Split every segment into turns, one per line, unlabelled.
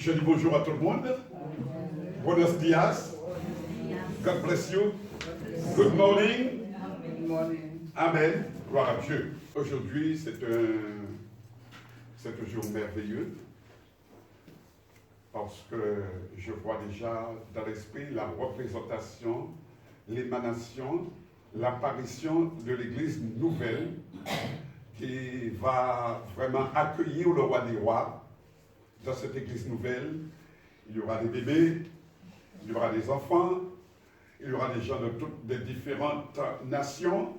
Je dis bonjour à tout le monde. Buenos dias. God bless you. Good morning. Amen. Gloire à Dieu. Aujourd'hui, c'est un jour merveilleux parce que je vois déjà dans l'esprit la représentation, l'émanation, l'apparition de l'Église nouvelle qui va vraiment accueillir le roi des rois. Dans cette Église nouvelle, il y aura des bébés, il y aura des enfants, il y aura des gens de toutes les différentes nations,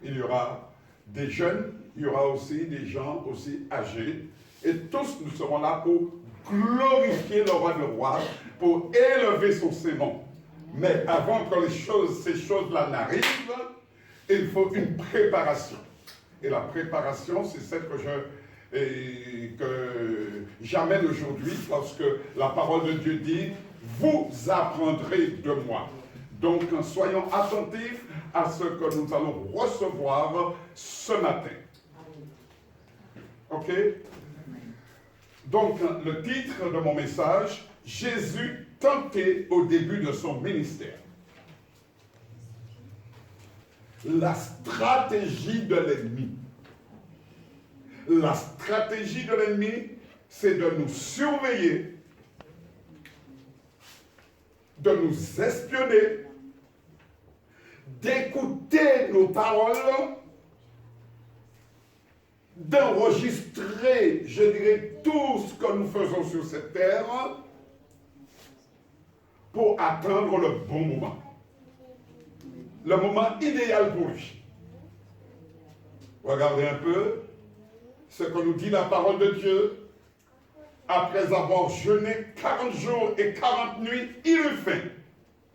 il y aura des jeunes, il y aura aussi des gens aussi âgés, et tous nous serons là pour glorifier le roi des rois, pour élever son nom. Mais avant que ces choses-là n'arrivent, il faut une préparation. Et la préparation, c'est celle que j'amène aujourd'hui, parce que la parole de Dieu dit, vous apprendrez de moi. Donc, soyons attentifs à ce que nous allons recevoir ce matin. Ok? Donc, le titre de mon message, Jésus tenté au début de son ministère. La stratégie de l'ennemi. La stratégie de l'ennemi, c'est de nous surveiller, de nous espionner, d'écouter nos paroles, d'enregistrer, je dirais, tout ce que nous faisons sur cette terre pour attendre le bon moment. Le moment idéal pour lui. Regardez un peu ce que nous dit la parole de Dieu. Après avoir jeûné 40 jours et 40 nuits, il eut faim.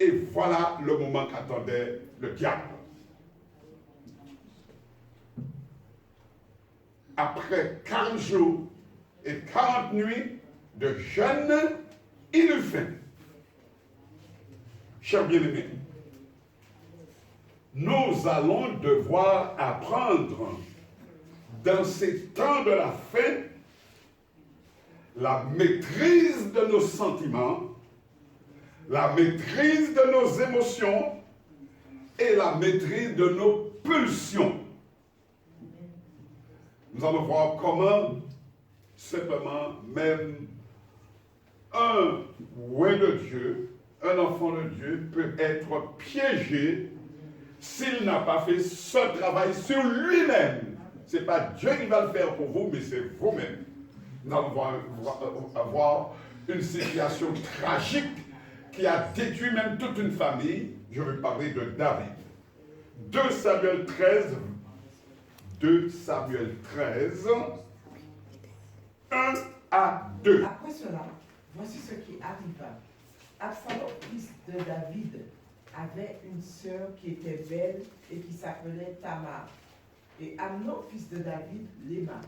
Et voilà le moment qu'attendait le diable. Après 40 jours et 40 nuits de jeûne, il eut faim. Chers bien-aimés, nous allons devoir apprendre dans ces temps de la fin la maîtrise de nos sentiments, la maîtrise de nos émotions et la maîtrise de nos pulsions. Nous allons voir comment simplement même un roi de Dieu, un enfant de Dieu peut être piégé s'il n'a pas fait ce travail sur lui-même. Ce n'est pas Dieu qui va le faire pour vous, mais c'est vous-même. Nous allons avoir une situation tragique qui a détruit même toute une famille. Je vais parler de David. 2 Samuel 13, 1 à 2.
Après cela, voici ce qui arriva. Absalom, fils de David, avait une sœur qui était belle et qui s'appelait Tamar. Et Amnon, fils de David, l'aima.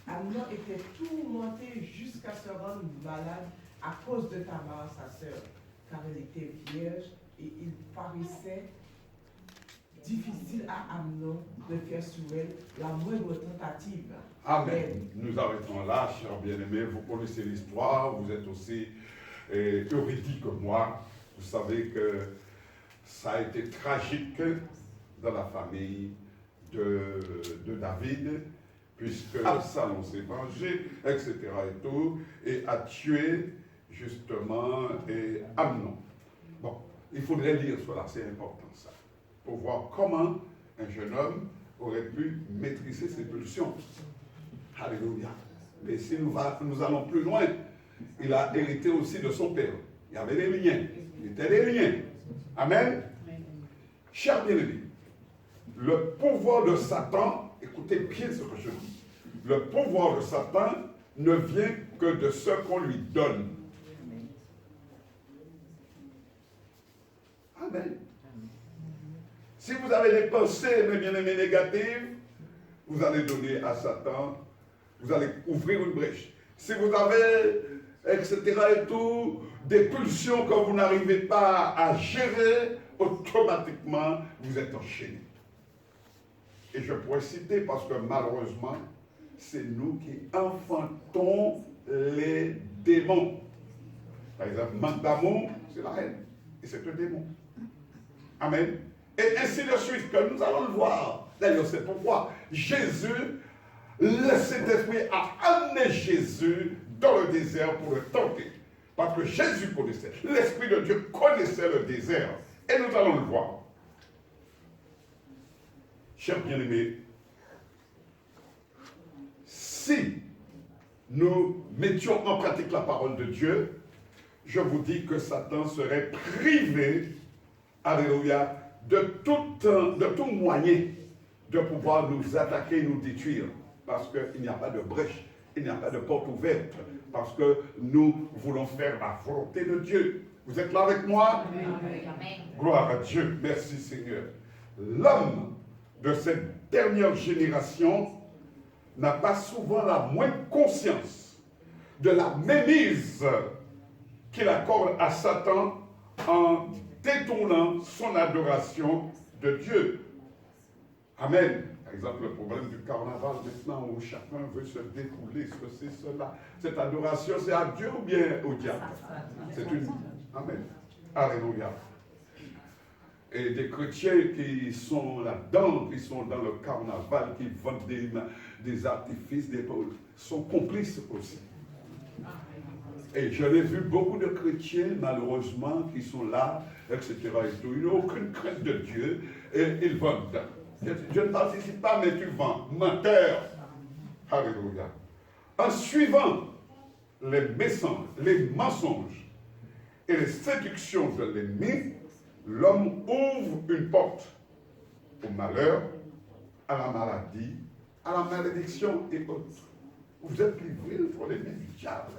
Amnon était tourmenté jusqu'à se rendre malade à cause de Tamar, sa sœur, car elle était vierge et il paraissait difficile à Amnon de faire sur elle la moindre tentative.
Amen. Nous arrêtons là, chers bien-aimés. Vous connaissez l'histoire, vous êtes aussi érudits que moi. Vous savez que ça a été tragique dans la famille de David, puisque Absalom s'est vengé, etc. et tout, et a tué justement Amnon. Bon, il faudrait lire cela, c'est important ça, pour voir comment un jeune homme aurait pu maîtriser ses pulsions. Alléluia. Mais si nous allons plus loin, il a hérité aussi de son père. Il y avait des liens, il était des liens. Amen. Chers bien-aimés, le pouvoir de Satan, écoutez bien ce que je dis, le pouvoir de Satan ne vient que de ce qu'on lui donne. Amen. Si vous avez des pensées, mes bien-aimés, négatives, vous allez donner à Satan, vous allez ouvrir une brèche. Si vous avez, etc. et tout, des pulsions que vous n'arrivez pas à gérer, automatiquement, vous êtes enchaîné. Et je pourrais citer parce que malheureusement, c'est nous qui enfantons les démons. Par exemple, manque d'amour, c'est la haine. Et c'est un démon. Amen. Et ainsi de suite, que nous allons le voir. D'ailleurs, c'est pourquoi Jésus, le Saint-Esprit a amené Jésus dans le désert pour le tenter. Parce que Jésus connaissait, l'Esprit de Dieu connaissait le désert. Et nous allons le voir. Chers bien-aimés, si nous mettions en pratique la parole de Dieu, je vous dis que Satan serait privé, alléluia, de tout moyen de pouvoir nous attaquer, nous détruire. Parce qu'il n'y a pas de brèche, il n'y a pas de porte ouverte. Parce que nous voulons faire la volonté de Dieu. Vous êtes là avec moi? Amen. Gloire à Dieu. Merci Seigneur. L'homme de cette dernière génération n'a pas souvent la moindre conscience de la mémise qu'il accorde à Satan en détournant son adoration de Dieu. Amen. Par exemple, le problème du carnaval maintenant où chacun veut se défouler, ceci, cela. Cette adoration, c'est à Dieu ou bien au diable? C'est une... Amen. Alléluia. Et des chrétiens qui sont là-dedans, qui sont dans le carnaval, qui vendent des artifices, sont complices aussi. Et je l'ai vu beaucoup de chrétiens, malheureusement, qui sont là, etc. Et tout. Ils n'ont aucune crainte de Dieu et ils vendent. Je ne participe pas, mais tu vends. Menteur. Alléluia. En suivant les mensonges et les séductions de l'ennemi, l'homme ouvre une porte au malheur, à la maladie, à la malédiction et autres. Vous êtes livrés pour les mains du diable.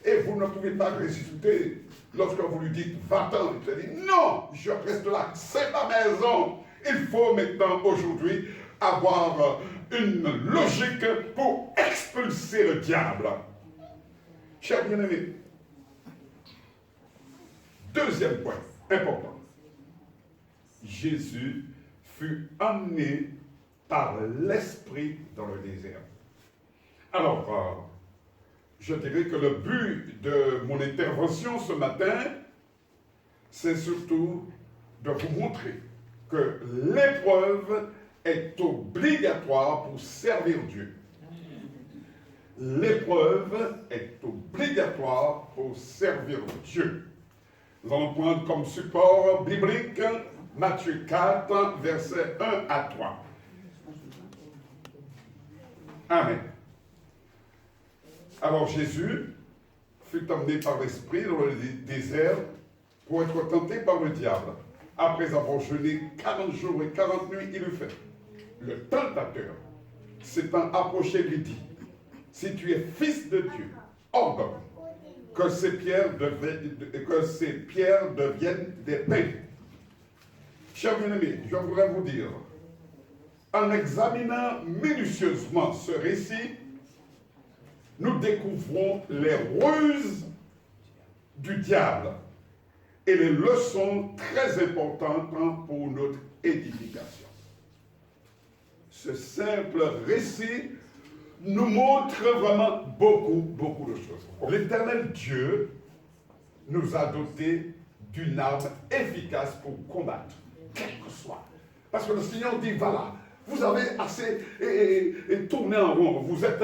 Et vous ne pouvez pas résister. Lorsque vous lui dites, va-t'en, il te dit, non, je reste là, c'est ma maison. Il faut maintenant, aujourd'hui, avoir une logique pour expulser le diable. Chers bien-aimés, deuxième point important. Jésus fut emmené par l'Esprit dans le désert. Alors, je dirais que le but de mon intervention ce matin, c'est surtout de vous montrer que l'épreuve est obligatoire pour servir Dieu. L'épreuve est obligatoire pour servir Dieu. Nous allons prendre comme support biblique Matthieu 4, versets 1 à 3. Amen. Alors Jésus fut emmené par l'Esprit dans le désert pour être tenté par le diable. Après avoir jeûné 40 jours et 40 nuits, il eut fait. Le tentateur, s'étant approché, lui dit, si tu es fils de Dieu, ordonne que ces pierres deviennent des pains. Chers bien-aimés, je voudrais vous dire, en examinant minutieusement ce récit, nous découvrons les ruses du diable et les leçons très importantes pour notre édification. Ce simple récit nous montre vraiment beaucoup de choses. L'Éternel Dieu nous a dotés d'une arme efficace pour combattre, quel que soit. Parce que le Seigneur dit, voilà, vous avez assez tourné en rond, vous êtes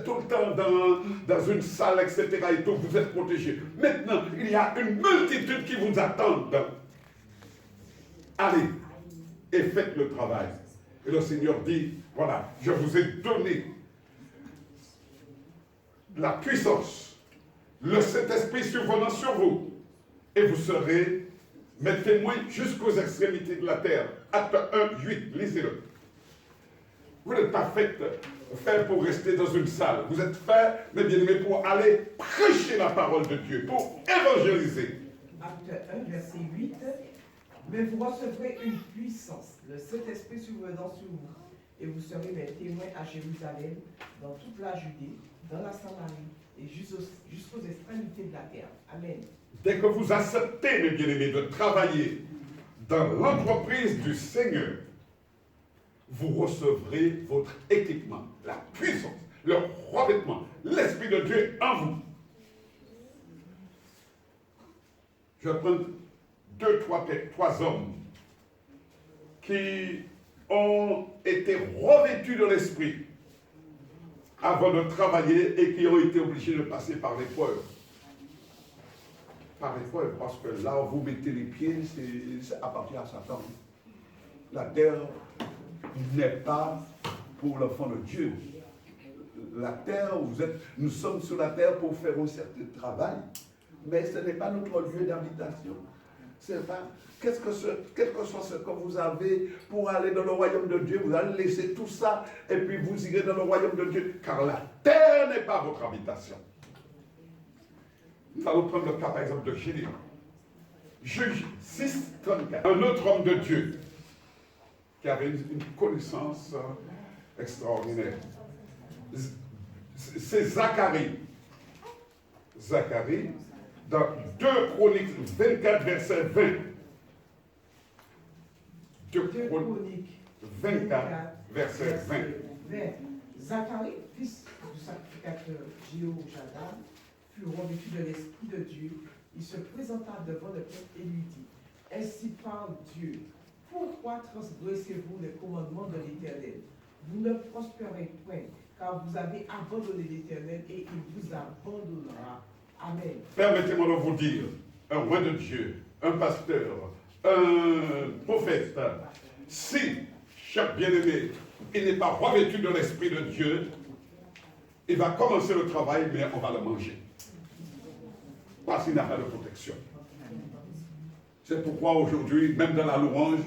tout le temps dans une salle, etc. et tout, vous êtes protégés. Maintenant, il y a une multitude qui vous attend. Allez et faites le travail. Et le Seigneur dit, voilà, je vous ai donné la puissance, le Saint-Esprit survenant sur vous, et vous serez mes témoins jusqu'aux extrémités de la terre. Acte 1, 8, lisez-le. Vous n'êtes pas fait pour rester dans une salle. Vous êtes fait, mes bien-aimés, pour aller prêcher la parole de Dieu, pour évangéliser.
Acte 1, verset 8. Mais vous recevrez une puissance, le Saint-Esprit survenant sur vous, et vous serez mes témoins à Jérusalem, dans toute la Judée, dans la Samarie, et jusqu'aux extrémités de la terre. Amen.
Dès que vous acceptez, mes bien-aimés, de travailler dans l'entreprise du Seigneur, vous recevrez votre équipement, la puissance. le revêtement, l'Esprit de Dieu en vous. Je vais prendre trois hommes qui ont été revêtus de l'Esprit avant de travailler et qui ont été obligés de passer par l'épreuve. Par l'épreuve, parce que là où vous mettez les pieds, c'est appartient à Satan. La terre n'est pas pour l'enfant de Dieu. La terre, nous sommes sur la terre pour faire un certain travail, mais ce n'est pas notre lieu d'habitation. C'est pas, quel que soit ce que vous avez pour aller dans le royaume de Dieu, vous allez laisser tout ça et puis vous irez dans le royaume de Dieu, car la terre n'est pas votre habitation. Nous allons prendre le cas par exemple de Gédéon. Juge 6, 34. Un autre homme de Dieu qui avait une connaissance extraordinaire. C'est Zacharie. Zacharie, dans 2 Chroniques 24, verset 20. 2 Chroniques 24, verset 20.
Zacharie, fils du sacrificateur Jéhoshadam, fut revêtu de l'Esprit de Dieu. Il se présenta devant le peuple et lui dit, ainsi parle Dieu, pourquoi transgressez-vous les commandements de l'Éternel? Vous ne prospérez point, car vous avez abandonné l'Éternel et il vous abandonnera. Amen.
Permettez-moi de vous dire, un roi de Dieu, un pasteur, un prophète, si, cher bien-aimé, il n'est pas revêtu de l'Esprit de Dieu, il va commencer le travail, mais on va le manger. Parce qu'il n'a pas de protection. C'est pourquoi aujourd'hui, même dans la louange,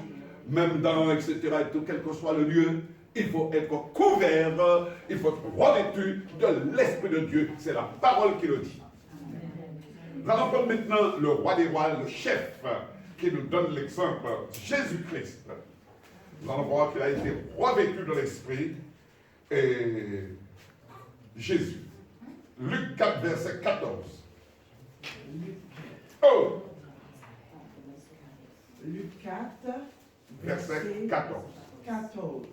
même dans etc., et tout, quel que soit le lieu, il faut être couvert, il faut être revêtu de l'Esprit de Dieu. C'est la parole qui le dit. Nous allons prendre maintenant le roi des rois, le chef, qui nous donne l'exemple, Jésus-Christ. Nous allons voir qu'il a été revêtu de l'Esprit et Jésus. Luc 4, verset 14. Oh!
Luc 4,
verset 14.
14.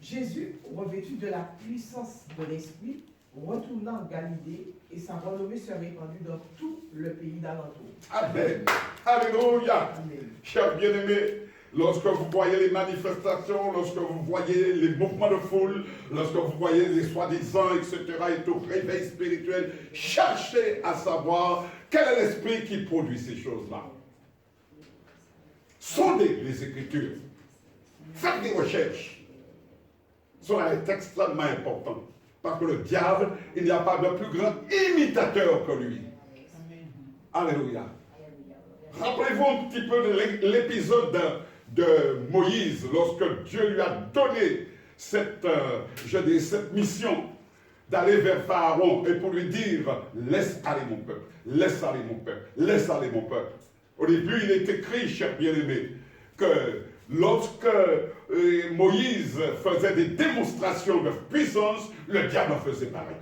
Jésus, revêtu de la puissance de l'Esprit, retourna en Galilée et sa renommée se répandit dans tout le pays d'alentour.
Amen. Alléluia.
Amen.
Chers bien-aimés, lorsque vous voyez les manifestations, lorsque vous voyez les mouvements de foule, lorsque vous voyez les soi-disant, etc., et tout réveil spirituel, cherchez à savoir quel est l'esprit qui produit ces choses-là. Sondez les Écritures. Faites des recherches. Cela est extrêmement important. Parce que le diable, il n'y a pas de plus grand imitateur que lui. Alléluia. Rappelez-vous un petit peu de l'épisode de Moïse, lorsque Dieu lui a donné cette mission d'aller vers Pharaon et pour lui dire, laisse aller mon peuple, laisse aller mon peuple, laisse aller mon peuple. Au début, il est écrit, cher bien-aimé, que lorsque Moïse faisait des démonstrations de puissance, le diable en faisait pareil.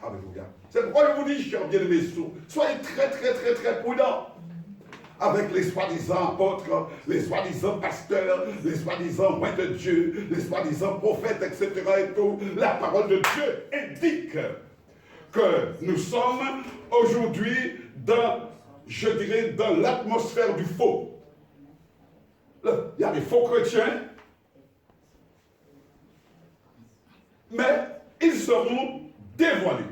Alléluia. C'est pourquoi je vous dis, chers bien-aimés, soyez très, très, très, très prudents avec les soi-disant apôtres, les soi-disant pasteurs, les soi-disant rois de Dieu, les soi-disant prophètes, etc. et tout. La parole de Dieu indique que nous sommes aujourd'hui dans, je dirais, dans l'atmosphère du faux. Il y a des faux chrétiens, mais ils seront dévoilés.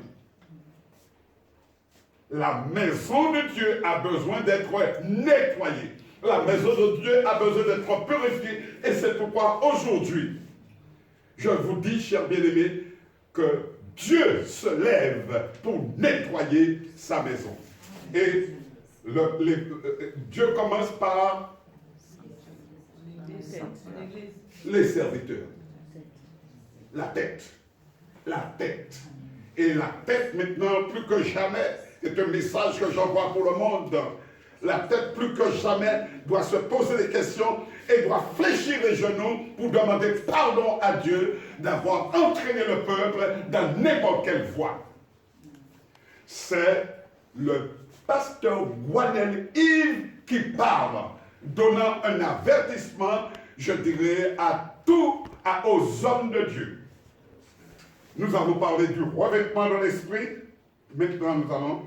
La maison de Dieu a besoin d'être nettoyée. La maison de Dieu a besoin d'être purifiée. Et c'est pourquoi aujourd'hui, je vous dis, chers bien-aimés, que Dieu se lève pour nettoyer sa maison. Et Dieu commence par les serviteurs. La tête. La tête. Et la tête, maintenant, plus que jamais, est un message que j'envoie pour le monde. La tête, plus que jamais, doit se poser des questions et doit fléchir les genoux pour demander pardon à Dieu d'avoir entraîné le peuple dans n'importe quelle voie. C'est le pasteur Guanel Yves qui parle, donnant un avertissement je dirais, aux hommes de Dieu. Nous avons parlé du revêtement de l'esprit. Maintenant, nous allons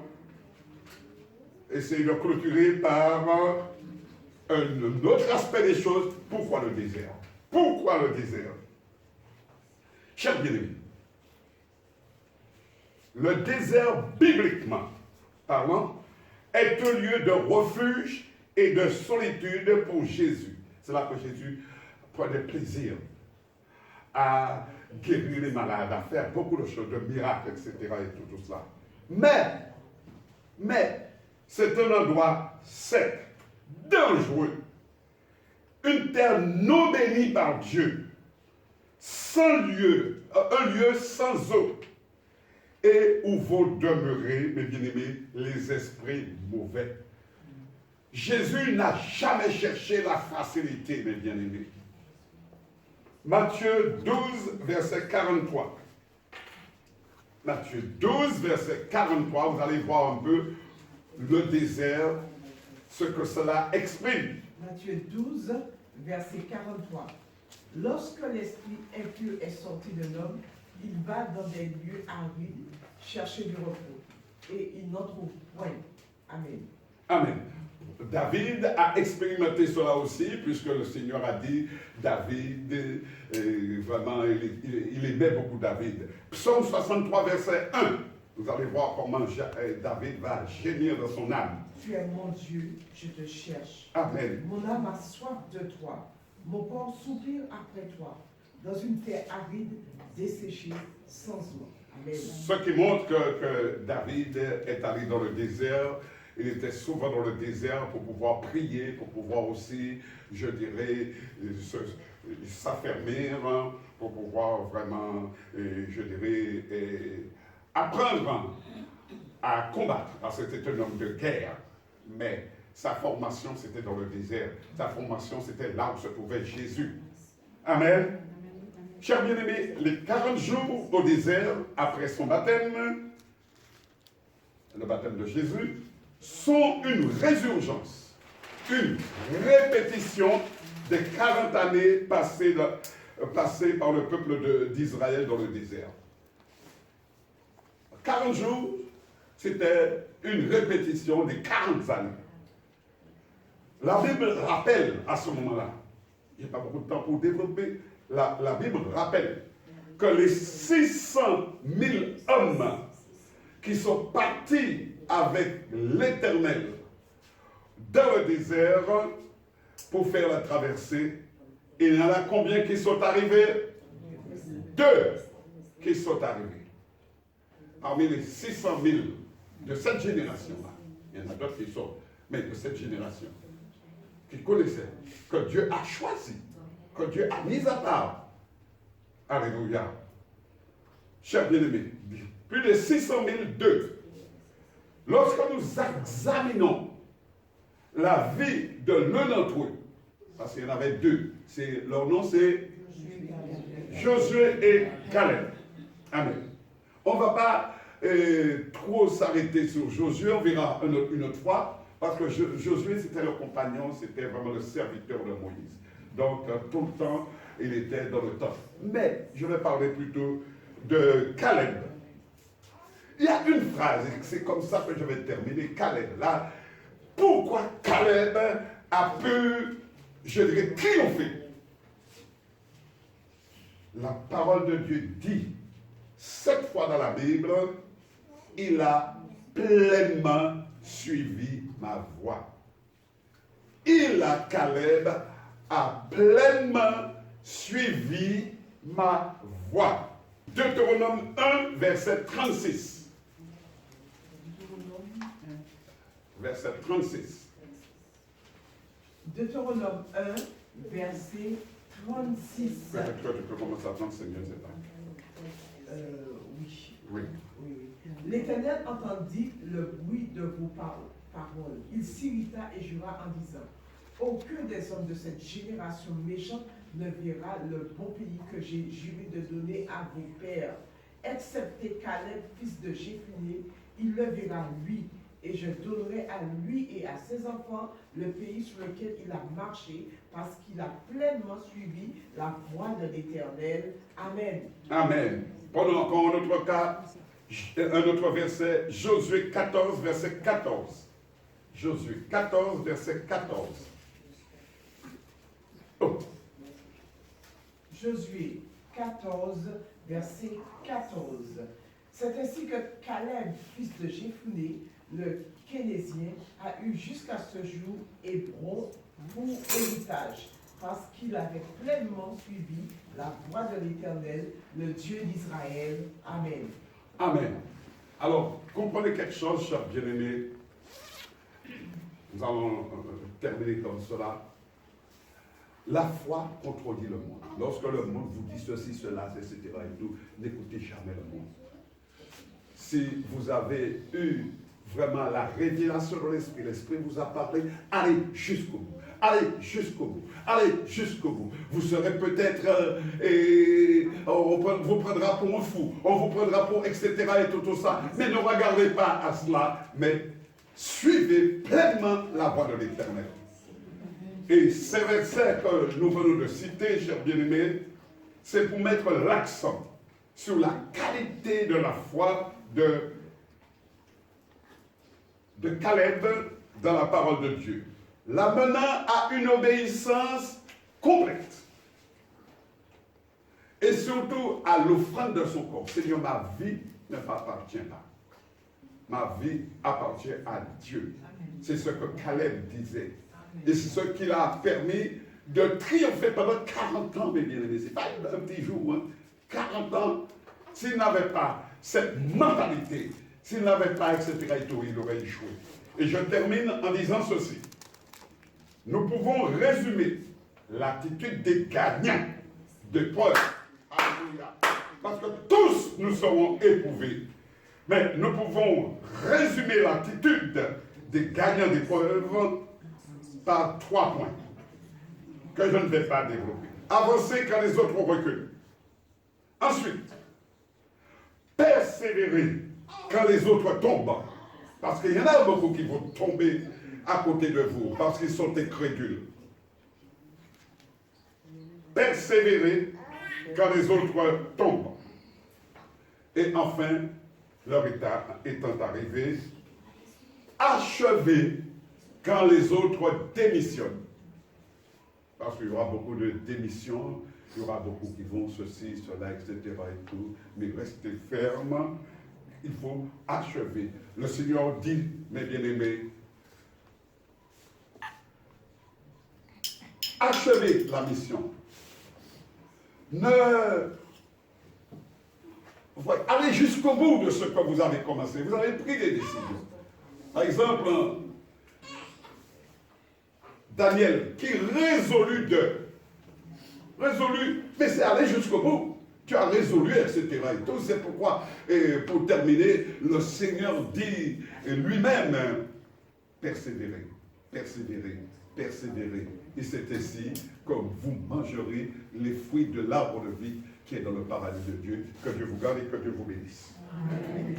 essayer de clôturer par un autre aspect des choses. Pourquoi le désert? Pourquoi le désert? Chers bien-aimés, le désert, bibliquement parlant, est un lieu de refuge et de solitude pour Jésus. C'est là que Jésus prenait plaisir à guérir les malades, à faire beaucoup de choses, de miracles, etc. et tout cela. Mais, c'est un endroit sec, dangereux, une terre non bénie par Dieu, sans lieu, un lieu sans eau, et où vont demeurer, mes bien-aimés, les esprits mauvais. Jésus n'a jamais cherché la facilité, mes bien-aimés. Matthieu 12, verset 43. Matthieu 12, verset 43, vous allez voir un peu le désert, ce que cela exprime.
Matthieu 12, verset 43. Lorsque l'esprit impur est sorti d'un homme, il va dans des lieux arides chercher du repos, et il n'en trouve point. Amen.
Amen. David a expérimenté cela aussi, puisque le Seigneur a dit, David, vraiment, il aimait beaucoup David. Psaume 63, verset 1, vous allez voir comment David va gémir dans son âme.
Tu es mon Dieu, je te cherche.
Amen.
Mon âme a soif de toi. Mon corps soupire après toi, dans une terre aride, desséchée, sans eau. Amen.
Ce qui montre que David est allé dans le désert. Il était souvent dans le désert pour pouvoir prier, pour pouvoir aussi, je dirais, s'affermir, pour pouvoir vraiment, je dirais, apprendre à combattre. Parce que c'était un homme de guerre, mais sa formation, c'était dans le désert. Sa formation, c'était là où se trouvait Jésus. Amen. Chers bien-aimés, les 40 jours au désert, après son baptême, le baptême de Jésus, sont une résurgence, une répétition des 40 années passées par le peuple d'Israël dans le désert. 40 jours, c'était une répétition des 40 années. La Bible rappelle à ce moment-là, il n'y a pas beaucoup de temps pour développer, la Bible rappelle que les 600 000 hommes qui sont partis avec l'Éternel dans le désert pour faire la traversée, il y en a combien qui sont arrivés? 2 qui sont arrivés. Parmi les 600 000 de cette génération-là, il y en a d'autres qui sont, mais de cette génération, qui connaissaient, que Dieu a choisi, que Dieu a mis à part. Alléluia. Chers bien-aimés, plus de 600 000 d'eux. Lorsque nous examinons la vie de l'un d'entre eux, parce qu'il y en avait 2, leur nom c'est Josué et Caleb. Amen. On ne va pas trop s'arrêter sur Josué, on verra une autre fois, parce que Josué c'était le compagnon, c'était vraiment le serviteur de Moïse. Donc tout le temps, il était dans le temps. Mais je vais parler plutôt de Caleb. Il y a une phrase, c'est comme ça que je vais terminer, Caleb. Là, pourquoi Caleb a pu, je dirais, triompher? La parole de Dieu dit, 7 fois dans la Bible, il a pleinement suivi ma voie. Caleb a pleinement suivi ma voie. Deutéronome 1, verset 36. Verset 36.
Deutéronome 1, verset 36.
Peut-être que tu peux commencer à prendre, Seigneur, c'est pas.
Oui.
Oui.
L'Éternel entendit le bruit de vos paroles. Il s'irrita et jura en disant, aucun des hommes de cette génération méchante ne verra le bon pays que j'ai juré de donner à vos pères, excepté Caleb, fils de Jéphuné, il le verra lui, et je donnerai à lui et à ses enfants le pays sur lequel il a marché, parce qu'il a pleinement suivi la voie de l'Éternel. Amen.
Amen. Prenons encore un autre verset, Josué 14, verset 14. Josué 14, verset 14. Oh.
Josué 14, verset 14. C'est ainsi que Caleb, fils de Jephunné, le Kénésien, a eu jusqu'à ce jour Hébron pour héritage, parce qu'il avait pleinement suivi la voie de l'Éternel, le Dieu d'Israël. Amen.
Amen. Alors, comprenez quelque chose, chers bien-aimés. Nous allons terminer comme cela. La foi contredit le monde. Lorsque le monde vous dit ceci, cela, etc. et tout, n'écoutez jamais le monde. Si vous avez eu vraiment la révélation de l'Esprit, l'Esprit vous a parlé, allez jusqu'au bout. Allez jusqu'au bout. Allez jusqu'au bout. Vous serez peut-être, on vous prendra pour un fou, on vous prendra pour etc. et tout ça. Mais ne regardez pas à cela, mais suivez pleinement la voie de l'Éternel. Et ces versets que nous venons de citer, chers bien-aimés, c'est pour mettre l'accent sur la qualité de la foi de Caleb dans la parole de Dieu, l'amenant à une obéissance complète et surtout à l'offrande de son corps. Seigneur, ma vie ne m'appartient pas. Ma vie appartient à Dieu. C'est ce que Caleb disait. Et c'est ce qui l'a permis de triompher pendant 40 ans, mes bien-aimés. Ce n'est pas un petit jour, hein. 40 ans. S'il n'avait pas cette mentalité, s'il n'avait pas, etc., il aurait échoué. Et je termine en disant ceci. Nous pouvons résumer l'attitude des gagnants d'épreuve. Alléluia. Parce que tous nous serons éprouvés. Mais nous pouvons résumer l'attitude des gagnants d'épreuve par 3 points que je ne vais pas développer. Avancer quand les autres reculent. Ensuite, persévérer quand les autres tombent. Parce qu'il y en a beaucoup qui vont tomber à côté de vous parce qu'ils sont incrédules. Persévérer quand les autres tombent. Et enfin, leur état étant arrivé, achever quand les autres démissionnent. Parce qu'il y aura beaucoup de démissions, il y aura beaucoup qui vont ceci, cela, etc. et tout. Mais restez ferme, il faut achever. Le Seigneur dit, mes bien-aimés, achevez la mission. Allez jusqu'au bout de ce que vous avez commencé. Vous avez pris des décisions. Par exemple, Daniel, qui résolu, mais c'est aller jusqu'au bout. Tu as résolu, etc. Et tout, c'est pourquoi, pour terminer, le Seigneur dit lui-même, persévérez, persévérez, persévérez. Et c'est ainsi que vous mangerez les fruits de l'arbre de vie qui est dans le paradis de Dieu. Que Dieu vous garde et que Dieu vous bénisse. Amen.